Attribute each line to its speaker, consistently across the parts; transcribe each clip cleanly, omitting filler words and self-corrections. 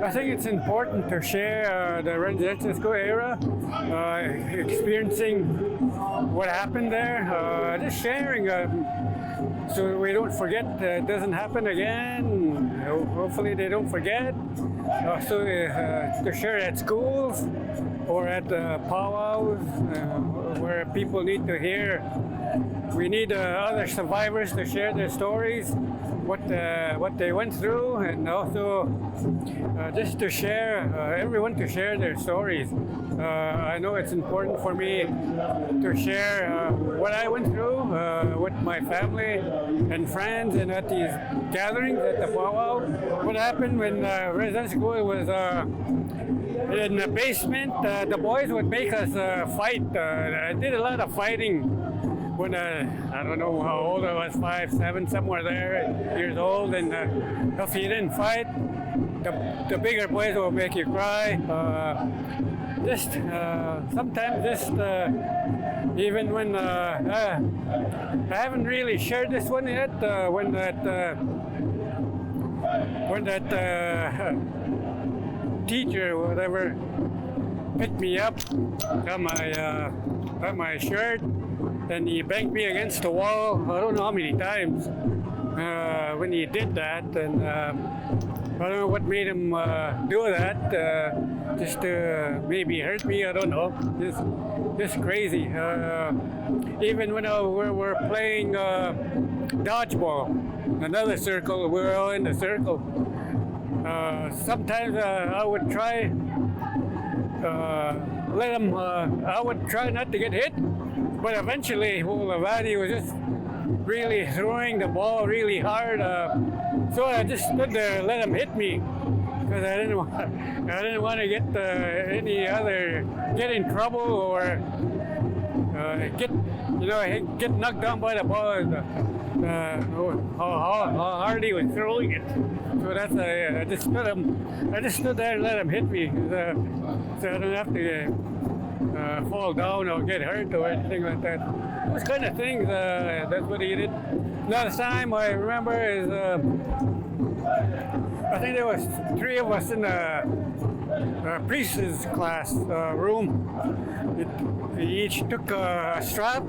Speaker 1: I think it's important to share the residential school era, experiencing what happened there, just sharing so we don't forget, it doesn't happen again. Hopefully they don't forget. So to share at schools or at powwows where people need to hear. We need other survivors to share their stories, what they went through, and also just to share, everyone to share their stories. I know it's important for me to share what I went through with my family and friends and at these gatherings at the powwow. What happened when residential school was in the basement, the boys would make us fight. I did a lot of fighting when I don't know how old I was, 5, 7, somewhere there, years old, and if you didn't fight, the bigger boys will make you cry. Sometimes even when I haven't really shared this one yet, when that teacher or whatever picked me up, got my shirt, and he banged me against the wall. I don't know how many times when he did that, and I don't know what made him do that. Just to maybe hurt me. I don't know. Just crazy. Even when we were playing dodgeball, another circle, we were all in the circle. Sometimes I would try I would try not to get hit, but eventually Lavati was just really throwing the ball really hard. So I just stood there and let him hit me because I didn't want to get in trouble or get knocked down by the ball. How hard he was throwing it. So that's I just stood there and let him hit me, so I don't have to fall down or get hurt or anything like that. Those kind of things. That's what he did. Another time I remember is I think there was 3 of us in the priest's class room. We each took a strap.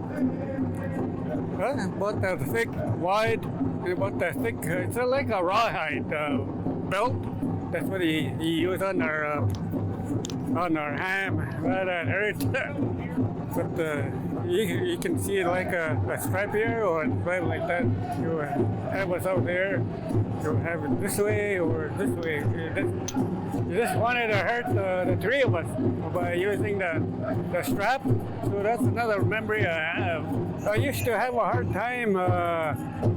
Speaker 1: About that thick, wide, about that thick. It's like a rawhide belt. That's what he used on our ham. That hurt. But you can see it like a stripe here or a stripe like that. You have us out there. You have it this way or this way. You just wanted to hurt the 3 of us by using the strap. So that's another memory I have. I used to have a hard time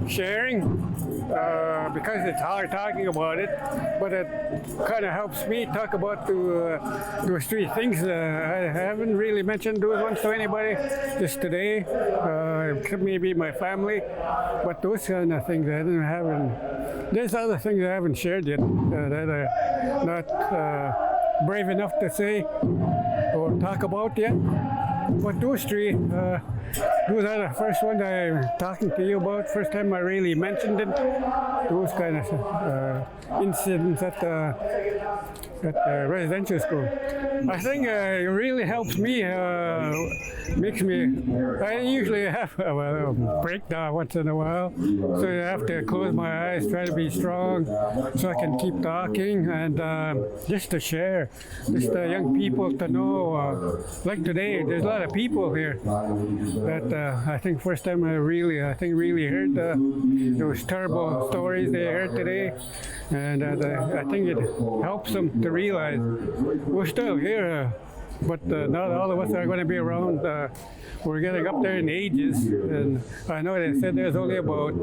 Speaker 1: sharing because it's hard talking about it, but it kind of helps me talk about those 3 things. I haven't really mentioned those ones to anybody just today, maybe my family, but those kind of things I didn't have. There's other things I haven't shared yet that I'm not brave enough to say or talk about yet. But those 3, those are the first ones I'm talking to you about. First time I really mentioned it. Those kind of incidents at the residential school. I think it really helps me. Makes me. I usually have a breakdown once in a while, so I have to close my eyes, try to be strong, so I can keep talking and just to share, just young people to know. Like today, there's a lot of people here that I think first time I really heard those terrible stories they heard today, and I think it helps them to realize we're still here. But not all of us are going to be around. We're getting up there in ages, and I know they said there's only about,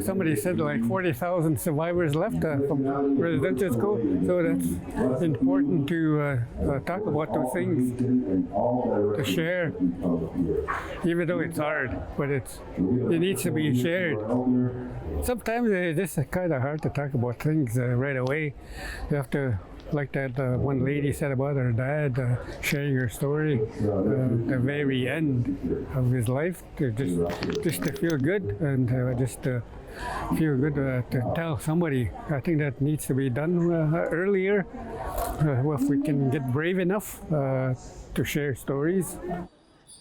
Speaker 1: somebody said like 40,000 survivors left from residential school, so that's important to talk about those things, to share, even though it's hard, but it needs to be shared. Sometimes it's just kind of hard to talk about things right away. You have to like that one lady said about her dad sharing her story the very end of his life, just to feel good and just to feel good to tell somebody. I think that needs to be done earlier. Well, if we can get brave enough to share stories.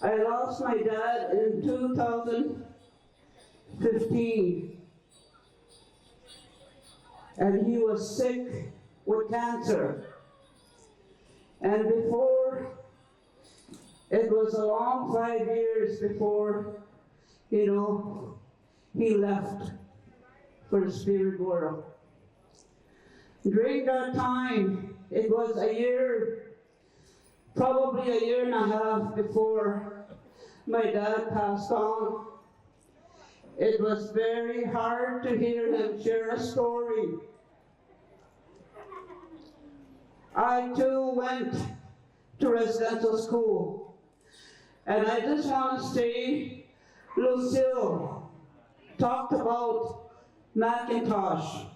Speaker 2: I lost my dad in 2015, and he was sick with cancer. And before, it was a long 5 years before, he left for the spirit world. During that time, it was a year, probably a year and a half before my dad passed on. It was very hard to hear him share a story. I too went to residential school, and I just want to say, Lucille talked about Macintosh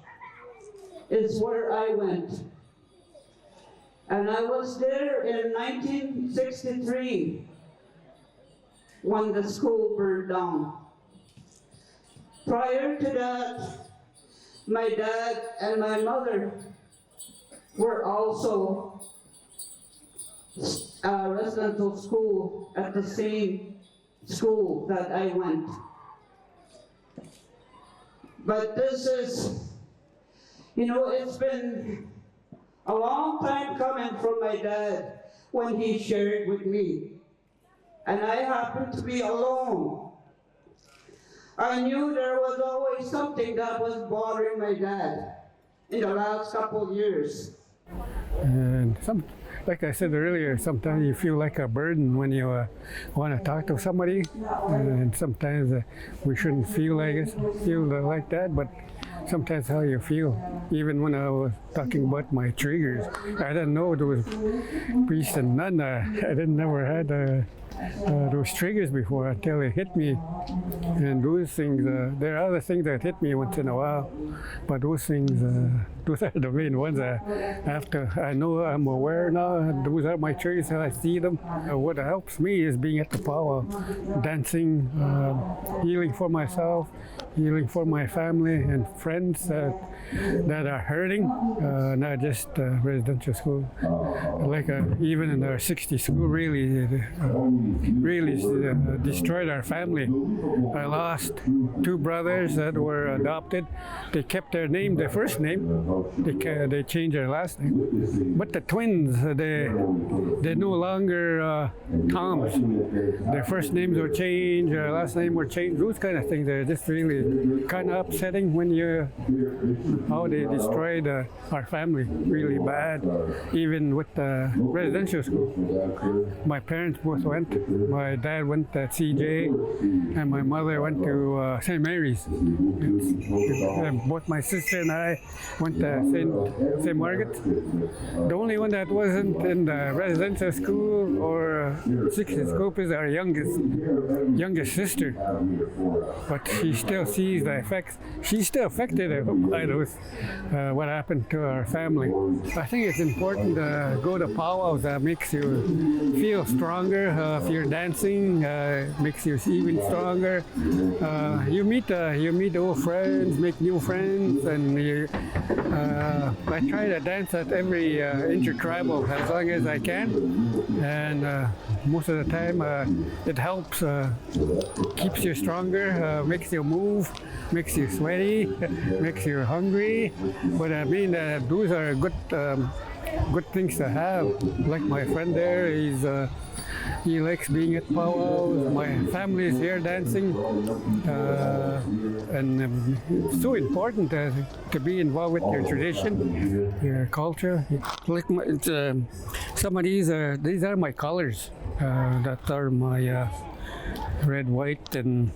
Speaker 2: is where I went. And I was there in 1963 when the school burned down. Prior to that, my dad and my mother were also residential school at the same school that I went. But this is, it's been a long time coming from my dad when he shared with me. And I happened to be alone. I knew there was always something that was bothering my dad in the last couple of years.
Speaker 1: And like I said earlier, sometimes you feel like a burden when you want to talk to somebody, and sometimes we shouldn't feel like that, but sometimes how you feel. Even when I was talking about my triggers, I didn't know there was priest and nun. I didn't never had those triggers before until it hit me. And those things, there are other things that hit me once in a while, but those things, those are the main ones. I know I'm aware now, those are my triggers and I see them. What helps me is being at the powwow, dancing, healing for myself, healing for my family and friends that are hurting, not just residential school. Like even in our 60s school, really destroyed our family. I lost two brothers that were adopted. They kept their name, their first name. They changed their last name. But the twins, they're no longer Toms. Their first names were changed, their last name were changed. Those kind of things, they're just really kind of upsetting when how they destroyed our family really bad. Even with the residential school. My parents both went. My dad went to CJ, and my mother went to St. Mary's. Both my sister and I went to St. Margaret. The only one that wasn't in the residential school or Sixties school is our youngest sister. But she still sees the effects. She's still affected by those, what happened to our family. I think it's important to go to powwows that makes you feel stronger. If you're dancing, makes you even stronger. You meet old friends, make new friends, and I try to dance at every intertribal as long as I can, and most of the time it helps, keeps you stronger, makes you move, makes you sweaty, makes you hungry. But I mean, those are good things to have. Like my friend there, he likes being at powwows. My family is here dancing, and it's so important to be involved with your tradition, your culture. Like some of these are my colors. That are my red, white, and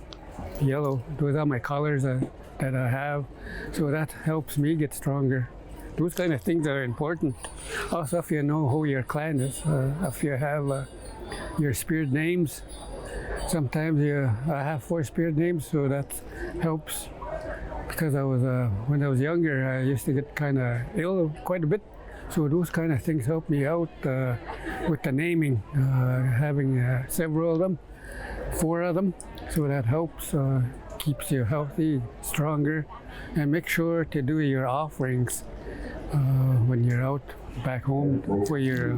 Speaker 1: yellow. Those are my colors that I have. So that helps me get stronger. Those kind of things are important. Also, if you know who your clan is, if you have your spirit names. Sometimes I have 4 spirit names, so that helps. Because when I was younger, I used to get kind of ill quite a bit. So those kind of things help me out with the naming, having several of them, 4 of them. So that helps, keeps you healthy, stronger, and make sure to do your offerings when you're out back home for your,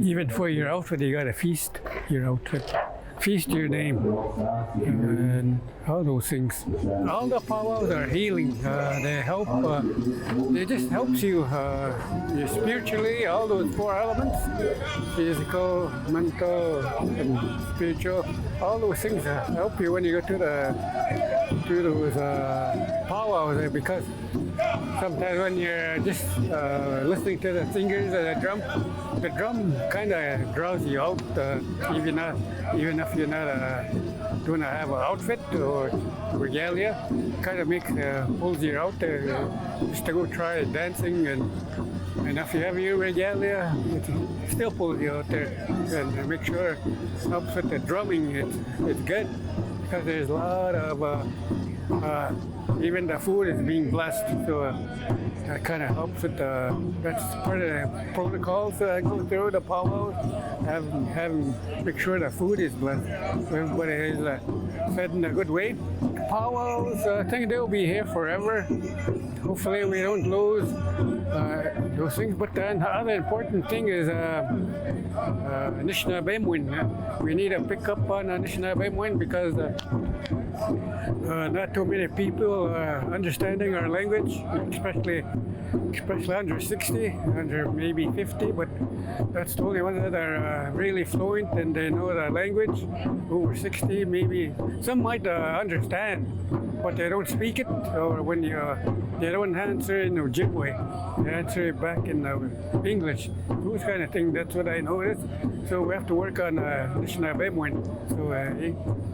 Speaker 1: even for your outfit. You gotta feast your outfit, feast your name, and all those things. All the powwows are healing. They help. They just helps you, you spiritually. All those 4 elements: physical, mental, and spiritual. All those things help you when you go to those powwows, because sometimes when you're just listening to the singers and the drum kind of draws you out. Even if you're not don't have an outfit or regalia, kind of pulls you out there just to go try dancing, and if you have your regalia, it still pulls you out there, and make sure helps with the drumming. It's good because there's a lot of even the food is being blessed, so that kind of helps with that's part of the protocols that go through the powwows. Make sure the food is blessed, so everybody is fed in a good way. Powwows, I think they'll be here forever. Hopefully we don't lose those things. But the other important thing is Anishinaabe. We need to pick up on Anishinaabe because not too many people understanding our language, especially under 60, under maybe 50, but that's the only ones that are really fluent and they know the language. Over 60, maybe some might understand, but they don't speak it, or when they don't answer in Ojibwe, they answer it back in English. Those kind of things, that's what I noticed. So we have to work on Anishinaabe. So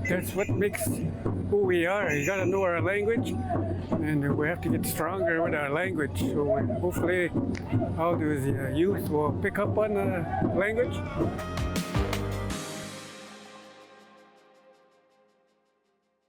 Speaker 1: that's what makes who we are. You got to know our language, and we have to get stronger with our language. So hopefully all those youth will pick up on the language.